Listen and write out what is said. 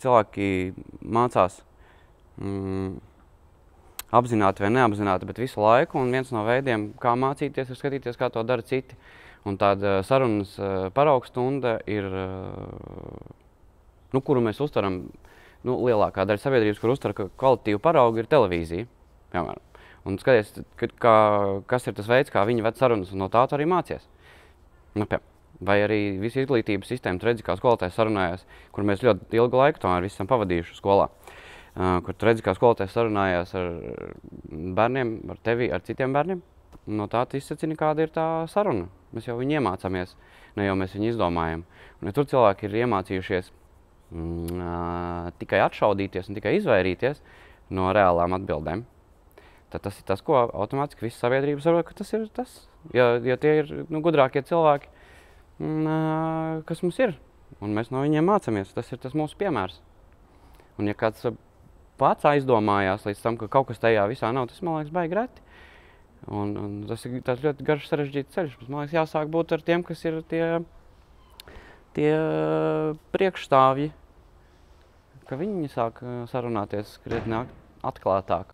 Cilvēki mācās apzināti vai neapzināti, bet visu laiku, un viens no veidiem, kā mācīties, ir skatīties, kā to dara citi. Un tāda sarunas paraugstunda ir, kuru mēs uztveram, lielākā daļa sabiedrības, kur uztver, ka kvalitīvu paraugu ir televīzija, piemēram. Un skaties, kas ir tas veids, kā viņi ved sarunas, un no tā tu arī mācies. Vai arī visu izglītības sistēmu, tu redzi, kā skolotājs sarunājās, kur mēs ļoti ilgu laiku tomēr visi esam pavadījuši skolā. Kur tu redzi, kā skolotājs sarunājās ar bērniem, ar tevi, ar citiem bērniem. No tā tu izsacini, kāda ir tā saruna. Mēs jau viņu iemācāmies, ne jau mēs viņu izdomājam. Un ja tur cilvēki ir iemācījušies tikai atšaudīties un tikai izvairīties no reālām atbildēm, tad tas ir tas, ko automātiski visa sabiedrība saprot, ka tas ir tas. Ja tie ir gudrākie cilvēki, kas mums ir, un mēs no viņiem mācāmies, tas ir tas mūsu piemērs. Un ja kāds pats aizdomājās līdz tam, ka kaut kas tajā visā nav, tas, man liekas, baigi reti. Un tas ir tāds ļoti garš sarežģīts ceļš. Man liekas, jāsāk būt ar tiem, kas ir tie priekšstāvji, ka viņi sāk sarunāties krietni atklātāk.